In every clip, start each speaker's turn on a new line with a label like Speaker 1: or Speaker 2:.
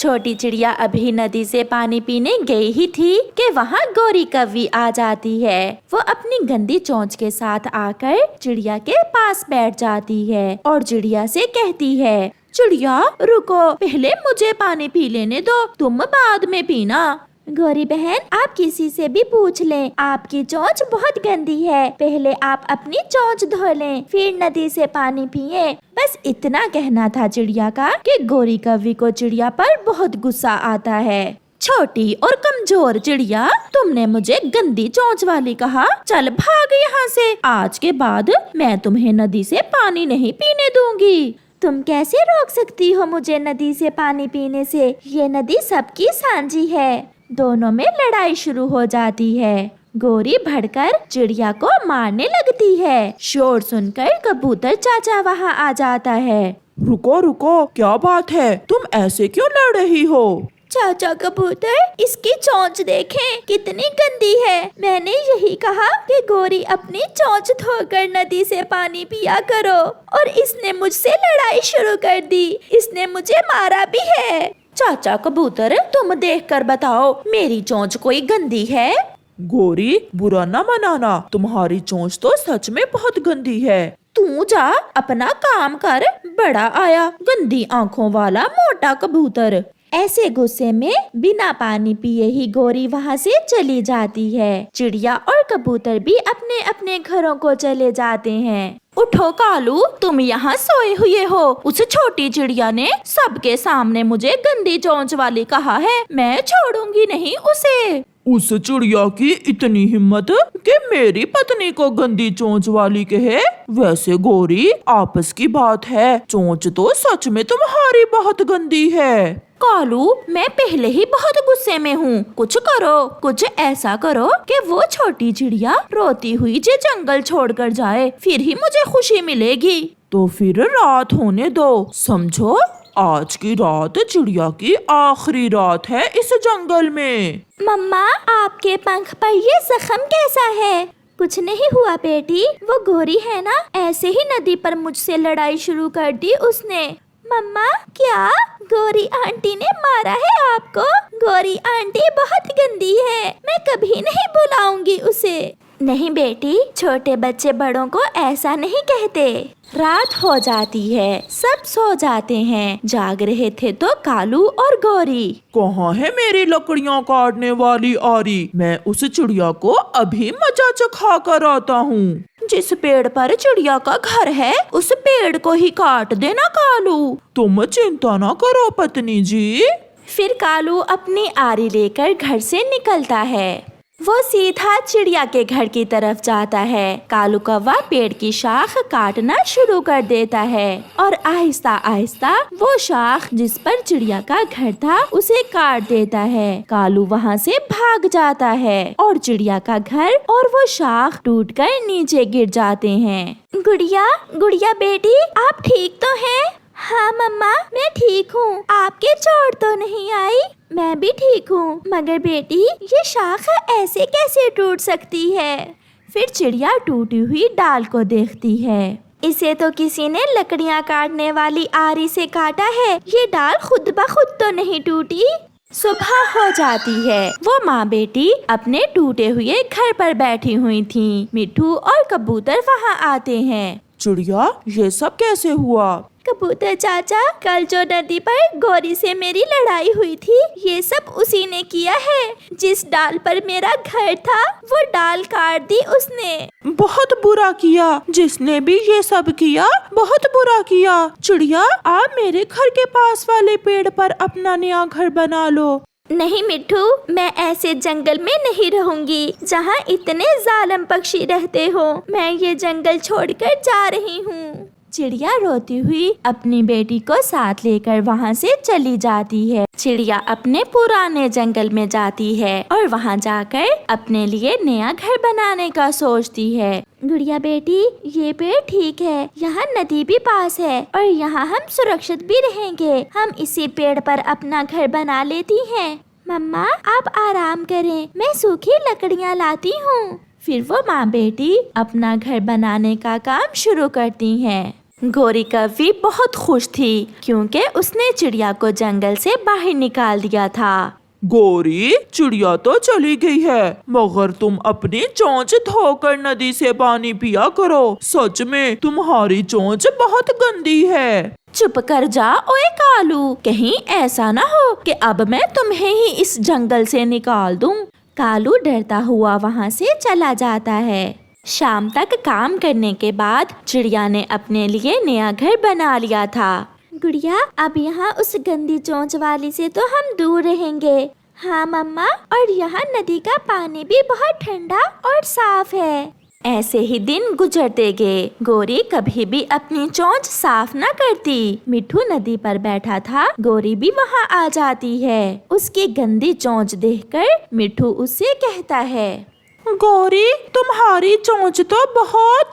Speaker 1: छोटी चिड़िया अभी नदी से पानी पीने गई ही थी कि वहाँ गौरी कौवी आ जाती है। वो अपनी गंदी चोंच के साथ आकर चिड़िया के पास बैठ जाती है और चिड़िया से कहती है, चिड़िया रुको, पहले मुझे पानी पी लेने दो, तुम बाद में पीना। गौरी बहन, आप किसी से भी पूछ लें, आपकी चोंच बहुत गंदी है, पहले आप अपनी चोंच धो लें, फिर नदी से पानी पिए। बस इतना कहना था चिड़िया का कि गौरी कौवी को चिड़िया पर बहुत गुस्सा आता है। छोटी और कमजोर चिड़िया, तुमने मुझे गंदी चोंच वाली कहा, चल भाग यहाँ से, आज के बाद मैं तुम्हें नदी से पानी नहीं पीने दूंगी। तुम कैसे रोक सकती हो मुझे नदी से पानी पीने से? ये नदी सबकी साझी है। दोनों में लड़ाई शुरू हो जाती है। गौरी भड़कर चिड़िया को मारने लगती है। शोर सुनकर कबूतर चाचा वहाँ आ जाता है।
Speaker 2: रुको रुको, क्या बात है, तुम ऐसे क्यों लड़ रही हो?
Speaker 1: चाचा कबूतर, इसकी चोंच देखें कितनी गंदी है। मैंने यही कहा कि गौरी अपनी चोंच धोकर नदी से पानी पिया करो, और इसने मुझसे लड़ाई शुरू कर दी, इसने मुझे मारा भी है। चाचा कबूतर, तुम देखकर बताओ, मेरी चोंच कोई गंदी है?
Speaker 2: गौरी, बुरा न मनाना, तुम्हारी चोंच तो सच में बहुत गंदी है।
Speaker 1: तू जा अपना काम कर, बड़ा आया गंदी आँखों वाला मोटा कबूतर। ऐसे गुस्से में बिना पानी पिए ही गौरी वहाँ से चली जाती है। चिड़िया और कबूतर भी अपने अपने घरों को चले जाते हैं। उठो कालू, तुम यहाँ सोए हुए हो। उस छोटी चिड़िया ने सबके सामने मुझे गंदी चोंच वाली कहा है, मैं छोड़ूंगी नहीं उसे।
Speaker 2: उस चिड़िया की इतनी हिम्मत कि मेरी पत्नी को गंदी चोंच वाली कहे? वैसे गौरी, आपस की बात है, चोंच तो सच में तुम्हारी बहुत गंदी है।
Speaker 1: कालू, मैं पहले ही बहुत गुस्से में हूँ, कुछ करो, कुछ ऐसा करो कि वो छोटी चिड़िया रोती हुई जे जंगल छोड़कर जाए, फिर ही मुझे खुशी मिलेगी।
Speaker 2: तो फिर रात होने दो, समझो, आज की रात चिड़िया की आखिरी रात है इस जंगल में।
Speaker 1: मम्मा, आपके पंख पर ये जख्म कैसा है? कुछ नहीं हुआ बेटी, वो गौरी है ना, ऐसे ही नदी पर मुझसे लड़ाई शुरू कर दी उसने। मम्मा, क्या गौरी आंटी ने मारा है आपको? गौरी आंटी बहुत गंदी है, मैं कभी नहीं बुलाऊंगी उसे। नहीं बेटी, छोटे बच्चे बड़ों को ऐसा नहीं कहते। रात हो जाती है, सब सो जाते हैं। जाग रहे थे तो कालू और गौरी।
Speaker 2: कहाँ है मेरी लकड़ियाँ काटने वाली आरी? मैं उस चिड़िया को अभी मजा चखा कर आता हूँ।
Speaker 1: जिस पेड़ पर चिड़िया का घर है, उस पेड़ को ही काट देना कालू।
Speaker 2: तुम चिंता न करो पत्नी जी।
Speaker 1: फिर कालू अपनी आरी लेकर घर से निकलता है। वो सीधा चिड़िया के घर की तरफ जाता है। कालू कौवा पेड़ की शाख काटना शुरू कर देता है और आहिस्ता आहिस्ता वो शाख जिस पर चिड़िया का घर था उसे काट देता है। कालू वहाँ से भाग जाता है और चिड़िया का घर और वो शाख टूटकर नीचे गिर जाते हैं। गुड़िया, गुड़िया बेटी, आप ठीक तो हैं? हाँ मम्मा, मैं ठीक हूँ। आपके चोट तो नहीं आई? मैं भी ठीक हूँ, मगर बेटी ये शाख ऐसे कैसे टूट सकती है? फिर चिड़िया टूटी हुई डाल को देखती है। इसे तो किसी ने लकड़ियाँ काटने वाली आरी से काटा है, ये डाल खुद ब खुद तो नहीं टूटी। सुबह हो जाती है। वो माँ बेटी अपने टूटे हुए घर पर बैठी हुई थी। मिट्ठू और कबूतर वहाँ आते हैं।
Speaker 2: चिड़िया, ये सब कैसे हुआ?
Speaker 1: कबूतर चाचा, कल जो नदी पर गौरी से मेरी लड़ाई हुई थी, ये सब उसी ने किया है। जिस डाल पर मेरा घर था, वो डाल काट दी उसने।
Speaker 2: बहुत बुरा किया, जिसने भी ये सब किया बहुत बुरा किया। चिड़िया, आप मेरे घर के पास वाले पेड़ पर अपना नया घर बना लो।
Speaker 1: नहीं मिट्ठू, मैं ऐसे जंगल में नहीं रहूंगी जहाँ इतने जालिम पक्षी रहते हो। मैं ये जंगल छोड़कर जा रही हूँ। चिड़िया रोती हुई अपनी बेटी को साथ लेकर वहाँ से चली जाती है। चिड़िया अपने पुराने जंगल में जाती है और वहाँ जाकर अपने लिए नया घर बनाने का सोचती है। गुड़िया बेटी, ये पेड़ ठीक है, यहाँ नदी भी पास है और यहाँ हम सुरक्षित भी रहेंगे। हम इसी पेड़ पर अपना घर बना लेती हैं। मम्मा, आप आराम करें, मैं सूखी लकड़ियाँ लाती हूँ। फिर वो माँ बेटी अपना घर बनाने का काम शुरू करती हैं। गौरी कव्वी बहुत खुश थी क्योंकि उसने चिड़िया को जंगल से बाहर निकाल दिया था।
Speaker 2: गौरी, चिड़िया तो चली गई है, मगर तुम अपनी चोंच धोकर नदी से पानी पिया करो। सच में तुम्हारी चोंच बहुत गंदी है।
Speaker 1: चुप कर जा ओए कालू, कहीं ऐसा ना हो कि अब मैं तुम्हें ही इस जंगल से निकाल दूं। कालू डरता हुआ वहाँ से चला जाता है। शाम तक काम करने के बाद चिड़िया ने अपने लिए नया घर बना लिया था। गुड़िया, अब यहाँ उस गंदी चोंच वाली से तो हम दूर रहेंगे। हाँ मम्मा, और यहाँ नदी का पानी भी बहुत ठंडा और साफ है। ऐसे ही दिन गुजरते गए। गौरी कभी भी अपनी चोंच साफ न करती। मिट्ठू नदी पर बैठा था, गौरी भी वहाँ आ जाती है। उसकी गंदी चोंच देखकर मिट्ठू उससे कहता है,
Speaker 2: गौरी, तुम्हारी चोंच तो बहुत।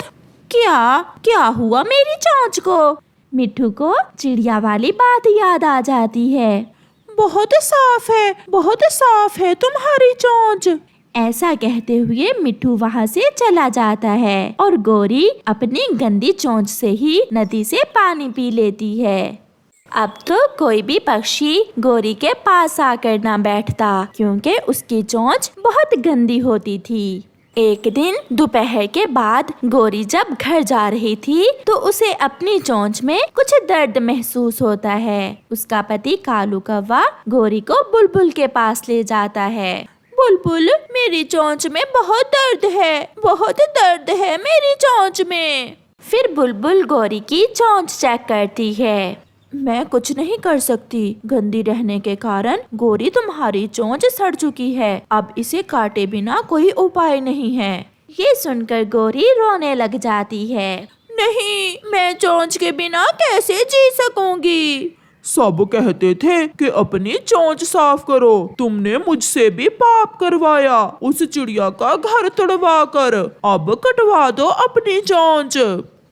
Speaker 1: क्या हुआ मेरी चोंच को? मिट्ठू को चिड़िया वाली बात याद आ जाती है।
Speaker 2: बहुत साफ है तुम्हारी चोंच।
Speaker 1: ऐसा कहते हुए मिट्ठू वहाँ से चला जाता है और गौरी अपनी गंदी चोंच से ही नदी से पानी पी लेती है। अब तो कोई भी पक्षी गौरी के पास आकर ना बैठता क्योंकि उसकी चोंच बहुत गंदी होती थी। एक दिन दोपहर के बाद गौरी जब घर जा रही थी तो उसे अपनी चोंच में कुछ दर्द महसूस होता है। उसका पति कालू कौवा गौरी को बुलबुल के पास ले जाता है। बुलबुल, मेरी चोंच में बहुत दर्द है मेरी चोंच में। फिर बुलबुल गौरी की चोंच चेक करती है। मैं कुछ नहीं कर सकती, गंदी रहने के कारण गौरी तुम्हारी चोंच सड़ चुकी है। अब इसे काटे बिना कोई उपाय नहीं है। ये सुनकर गौरी रोने लग जाती है।
Speaker 2: नहीं, मैं चोंच के बिना कैसे जी सकूंगी। सब कहते थे कि अपनी चोंच साफ करो। तुमने मुझसे भी पाप करवाया, उस चिड़िया का घर तोड़वा कर। अब कटवा दो अपनी चोंच।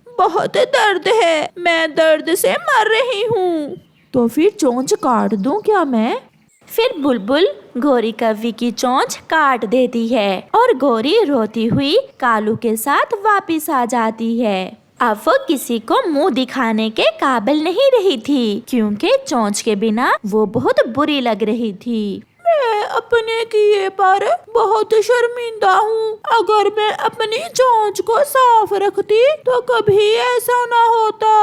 Speaker 1: बहुत दर्द है, मैं दर्द से मर रही हूँ।
Speaker 2: तो फिर चोंच काट दूं क्या मैं?
Speaker 1: फिर बुलबुल गौरी कव्वी की चोंच काट देती है और गौरी रोती हुई कालू के साथ वापिस आ जाती है। अब वो किसी को मुंह दिखाने के काबिल नहीं रही थी क्योंकि चोंच के बिना वो बहुत बुरी लग रही थी।
Speaker 2: मैं अपने किए पर बहुत शर्मिंदा हूँ। अगर मैं अपनी चोंच को साफ रखती तो कभी ऐसा ना होता।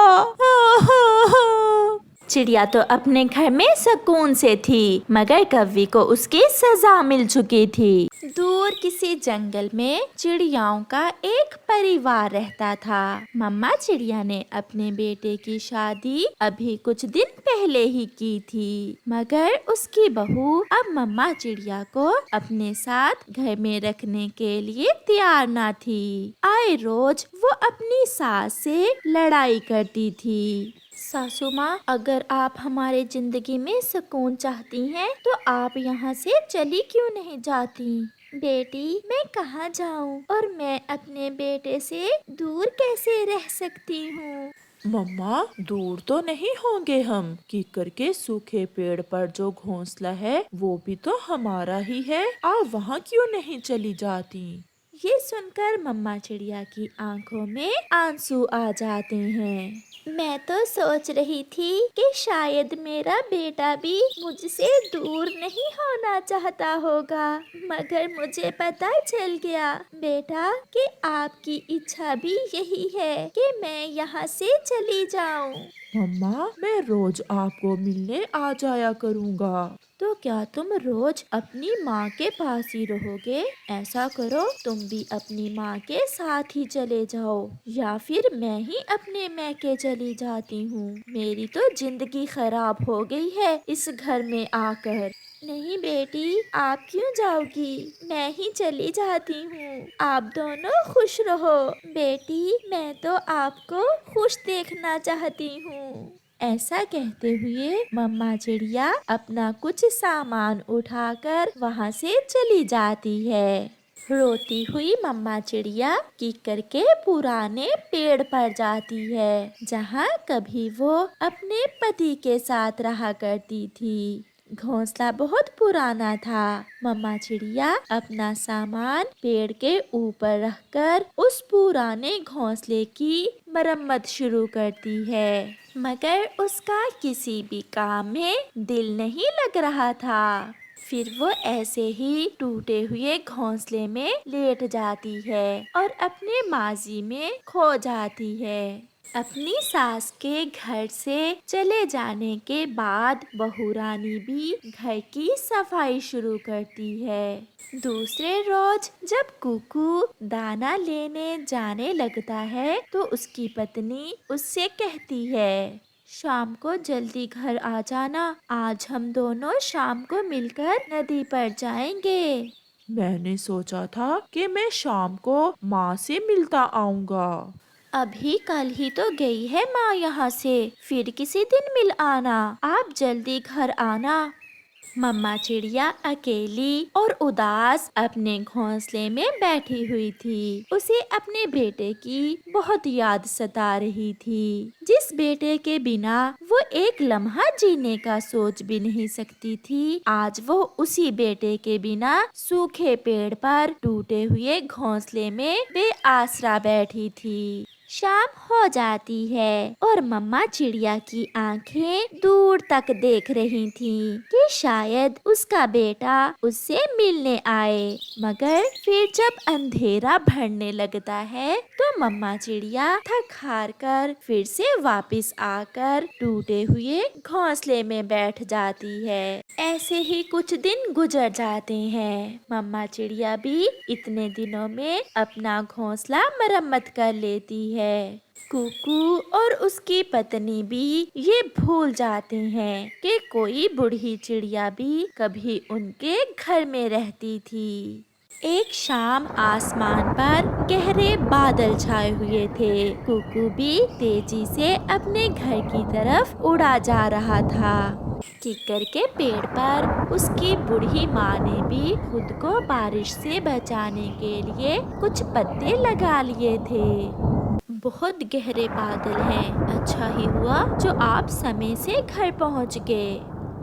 Speaker 1: चिड़िया तो अपने घर में सुकून से थी, मगर कव्वी को उसकी सजा मिल चुकी थी। दूर किसी जंगल में चिड़ियाओं का एक परिवार रहता था। मम्मा चिड़िया ने अपने बेटे की शादी अभी कुछ दिन पहले ही की थी, मगर उसकी बहू अब मम्मा चिड़िया को अपने साथ घर में रखने के लिए तैयार ना थी। आए रोज वो अपनी सास से लड़ाई करती थी। सासू माँ, अगर आप हमारे जिंदगी में सुकून चाहती हैं तो आप यहाँ से चली क्यों नहीं जाती? बेटी, मैं कहाँ जाऊँ और मैं अपने बेटे से दूर कैसे रह सकती हूँ?
Speaker 2: मम्मा, दूर तो नहीं होंगे हम। कीकर के सूखे पेड़ पर जो घोंसला है वो भी तो हमारा ही है। आप वहाँ क्यों नहीं चली जाती?
Speaker 1: ये सुनकर मम्मा चिड़िया की आंखों में आंसू आ जाते हैं। मैं तो सोच रही थी कि शायद मेरा बेटा भी मुझसे दूर नहीं होना चाहता होगा, मगर मुझे पता चल गया बेटा कि आपकी इच्छा भी यही है कि मैं यहाँ से चली जाऊँ।
Speaker 2: मम्मा, मैं रोज आपको मिलने आ जाया करूँगा।
Speaker 1: तो क्या तुम रोज अपनी माँ के पास ही रहोगे? ऐसा करो, तुम भी अपनी माँ के साथ ही चले जाओ, या फिर मैं ही अपने मैके चली जाती हूँ। मेरी तो जिंदगी खराब हो गई है इस घर में आकर। नहीं बेटी, आप क्यों जाओगी? मैं ही चली जाती हूँ। आप दोनों खुश रहो। बेटी, मैं तो आपको खुश देखना चाहती हूँ। ऐसा कहते हुए मम्मा चिड़िया अपना कुछ सामान उठाकर वहाँ से चली जाती है। रोती हुई मम्मा चिड़िया कीकर के पुराने पेड़ पर जाती है, जहाँ कभी वो अपने पति के साथ रहा करती थी। घोंसला बहुत पुराना था। मम्मा चिड़िया अपना सामान पेड़ के ऊपर रखकर उस पुराने घोंसले की मरम्मत शुरू करती है, मगर उसका किसी भी काम में दिल नहीं लग रहा था। फिर वो ऐसे ही टूटे हुए घोंसले में लेट जाती है और अपने माजी में खो जाती है। अपनी सास के घर से चले जाने के बाद बहू रानी भी घर की सफाई शुरू करती है। दूसरे रोज जब कुकू दाना लेने जाने लगता है तो उसकी पत्नी उससे कहती है, शाम को जल्दी घर आ जाना, आज हम दोनों शाम को मिलकर नदी पर जाएंगे।
Speaker 2: मैंने सोचा था कि मैं शाम को माँ से मिलता आऊँगा।
Speaker 1: अभी कल ही तो गई है माँ यहाँ से, फिर किसी दिन मिल आना, आप जल्दी घर आना। मम्मा चिड़िया अकेली और उदास अपने घोंसले में बैठी हुई थी। उसे अपने बेटे की बहुत याद सता रही थी, जिस बेटे के बिना वो एक लम्हा जीने का सोच भी नहीं सकती थी। आज वो उसी बेटे के बिना सूखे पेड़ पर टूटे हुए घोंसले में बेआसरा बैठी थी। शाम हो जाती है और मम्मा चिड़िया की आंखें दूर तक देख रही थीं कि शायद उसका बेटा उससे मिलने आए, मगर फिर जब अंधेरा बढ़ने लगता है तो मम्मा चिड़िया थक हार कर फिर से वापस आकर टूटे हुए घोंसले में बैठ जाती है। ऐसे ही कुछ दिन गुजर जाते हैं। मम्मा चिड़िया भी इतने दिनों में अपना घोंसला मरम्मत कर लेती है। कुकू और उसकी पत्नी भी ये भूल जाते हैं कि कोई बूढ़ी चिड़िया भी कभी उनके घर में रहती थी। एक शाम आसमान पर गहरे बादल छाए हुए थे। कुकू भी तेजी से अपने घर की तरफ उड़ा जा रहा था। किक्कर के पेड़ पर उसकी बूढ़ी माँ ने भी खुद को बारिश से बचाने के लिए कुछ पत्ते लगा लिए थे। बहुत गहरे बादल हैं, अच्छा ही हुआ जो आप समय से घर पहुँच गए।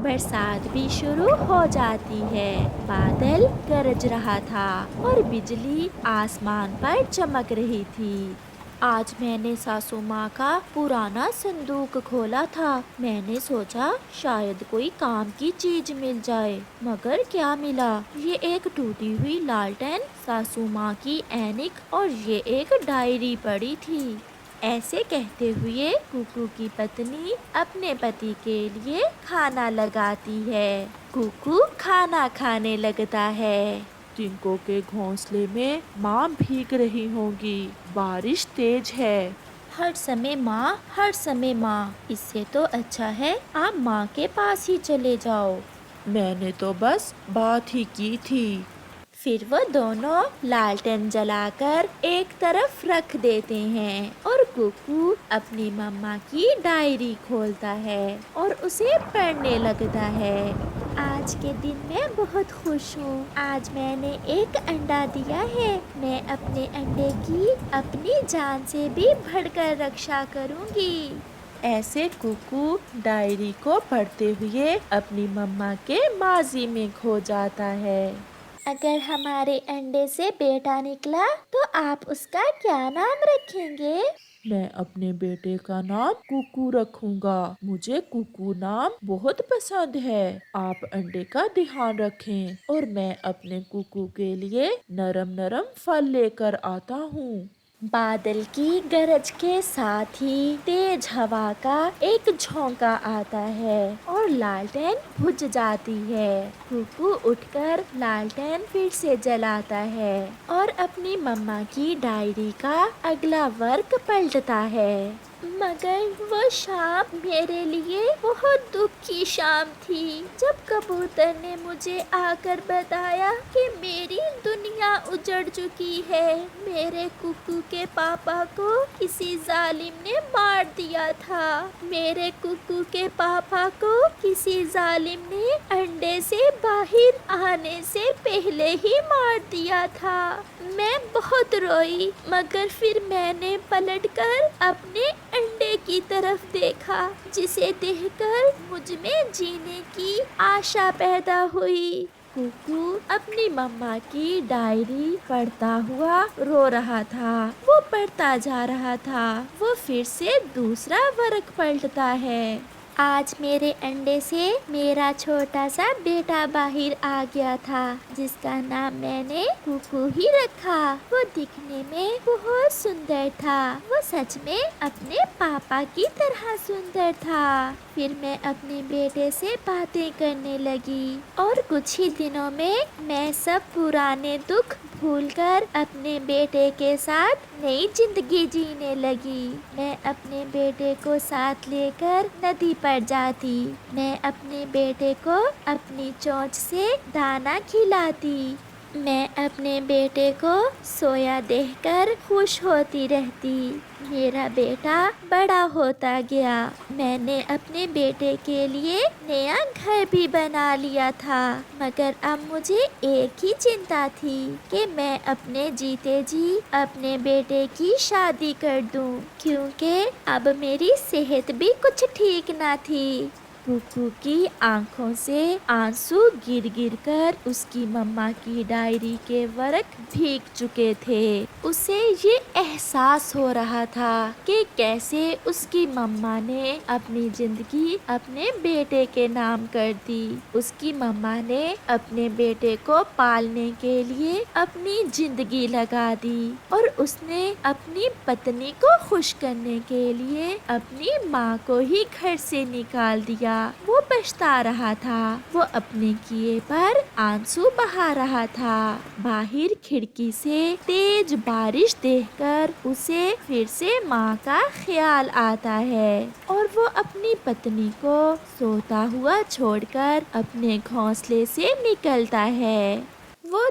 Speaker 1: बरसात भी शुरू हो जाती है। बादल गरज रहा था और बिजली आसमान पर चमक रही थी। आज मैंने सासू माँ का पुराना संदूक खोला था। मैंने सोचा शायद कोई काम की चीज मिल जाए, मगर क्या मिला? ये एक टूटी हुई लालटेन, सासू माँ की ऐनक और ये एक डायरी पड़ी थी। ऐसे कहते हुए कुकू की पत्नी अपने पति के लिए खाना लगाती है। कुकू खाना खाने लगता है।
Speaker 2: टिंको के घोंसले में माँ भीग रही होगी, बारिश तेज है।
Speaker 1: हर समय माँ, हर समय माँ, इससे तो अच्छा है आप माँ के पास ही चले जाओ।
Speaker 2: मैंने तो बस बात ही की थी।
Speaker 1: फिर वो दोनों लालटेन जलाकर एक तरफ रख देते हैं और कुकू अपनी मम्मा की डायरी खोलता है और उसे पढ़ने लगता है। आज के दिन मैं बहुत खुश हूँ। आज मैंने एक अंडा दिया है। मैं अपने अंडे की अपनी जान से भी बढ़कर रक्षा करूँगी।
Speaker 2: ऐसे कुकू डायरी को पढ़ते हुए अपनी मम्मा के माजी में खो जाता है।
Speaker 1: अगर हमारे अंडे से बेटा निकला तो आप उसका क्या नाम रखेंगे?
Speaker 2: मैं अपने बेटे का नाम कुकू रखूंगा। मुझे कुकू नाम बहुत पसंद है। आप अंडे का ध्यान रखें और मैं अपने कुकू के लिए नरम नरम फल लेकर आता हूँ।
Speaker 1: बादल की गरज के साथ ही तेज हवा का एक झोंका आता है और लालटेन बुझ जाती है। कुकू उठकर लालटेन फिर से जलाता है और अपनी मम्मा की डायरी का अगला वर्क पलटता है। मगर वो शाम मेरे लिए बहुत दुख की शाम थी, जब कबूतर ने मुझे आकर बताया कि मेरी दुनिया उजड़ चुकी है। मेरे कुकू के पापा को किसी जालिम ने मार दिया था। मेरे कुकू के पापा को किसी जालिम ने अंडे से बाहर आने से पहले ही मार दिया था। मैं बहुत रोई, मगर फिर मैंने पलटकर अपने अंडे की तरफ देखा, जिसे देखकर मुझ में जीने की आशा पैदा हुई। कुकू अपनी मम्मा की डायरी पढ़ता हुआ रो रहा था। वो पढ़ता जा रहा था। वो फिर से दूसरा वर्क पलटता है। आज मेरे अंडे से मेरा छोटा सा बेटा बाहर आ गया था, जिसका नाम मैंने कुकू ही रखा। वो दिखने में बहुत सुंदर था। वो सच में अपने पापा की तरह सुंदर था। फिर मैं अपने बेटे से बातें करने लगी और कुछ ही दिनों में मैं सब पुराने दुख भूलकर अपने बेटे के साथ नई जिंदगी जीने लगी। मैं अपने बेटे को साथ लेकर नदी पर जाती। मैं अपने बेटे को अपनी चोंच से दाना खिलाती। मैं अपने बेटे को सोया देखकर खुश होती रहती। मेरा बेटा बड़ा होता गया। मैंने अपने बेटे के लिए नया घर भी बना लिया था, मगर अब मुझे एक ही चिंता थी कि मैं अपने जीते जी अपने बेटे की शादी कर दूं, क्योंकि अब मेरी सेहत भी कुछ ठीक ना थी। कुकू की आंखों से आंसू गिर गिर कर उसकी मम्मा की डायरी के वर्क भीग चुके थे। उसे ये एहसास हो रहा था कि कैसे उसकी मम्मा ने अपनी जिंदगी अपने बेटे के नाम कर दी। उसकी मम्मा ने अपने बेटे को पालने के लिए अपनी जिंदगी लगा दी और उसने अपनी पत्नी को खुश करने के लिए अपनी माँ को ही घर से निकाल दिया। वो पछता रहा था। वो अपने किए पर आंसू बहा रहा था। बाहर खिड़की से तेज बारिश देखकर उसे फिर से माँ का ख्याल आता है और वो अपनी पत्नी को सोता हुआ छोड़कर अपने घोंसले से निकलता है। वो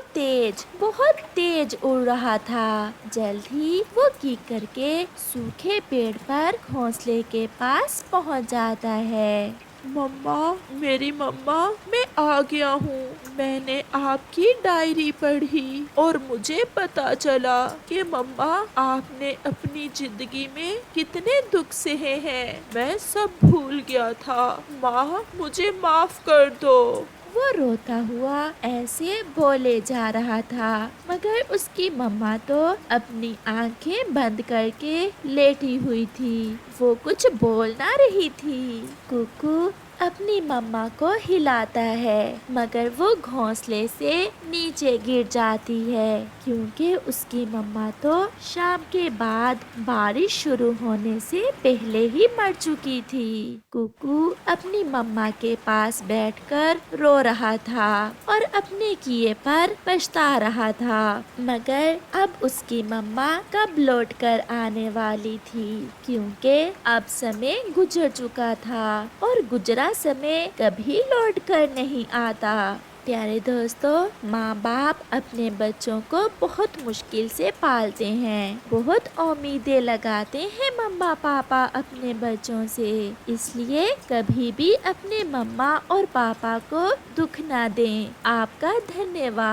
Speaker 1: बहुत तेज उड़ रहा था। जल्द ही वो कीक करके सूखे पेड़ पर घोंसले के पास पहुंच जाता है।
Speaker 2: मम्मा, मेरी मम्मा, मैं आ गया हूँ। मैंने आपकी डायरी पढ़ी और मुझे पता चला कि मम्मा आपने अपनी जिंदगी में कितने दुख सहे हैं। मैं सब भूल गया था। माँ, मुझे माफ कर दो।
Speaker 1: वो रोता हुआ ऐसे बोले जा रहा था, मगर उसकी मम्मा तो अपनी आंखें बंद करके लेटी हुई थी। वो कुछ बोल ना रही थी। कुकू अपनी मम्मा को हिलाता है, मगर वो घोंसले से नीचे गिर जाती है, क्योंकि उसकी मम्मा तो शाम के बाद बारिश शुरू होने से पहले ही मर चुकी थी। कुकू अपनी मम्मा के पास बैठकर रो रहा था और अपने किए पर पछता रहा था, मगर अब उसकी मम्मा कब लौट कर आने वाली थी, क्योंकि अब समय गुजर चुका था और गुजरा समय कभी लौट कर नहीं आता। प्यारे दोस्तों, माँ बाप अपने बच्चों को बहुत मुश्किल से पालते हैं। बहुत उम्मीदें लगाते हैं मम्मा पापा अपने बच्चों से। इसलिए कभी भी अपने मम्मा और पापा को दुख ना दें। आपका धन्यवाद।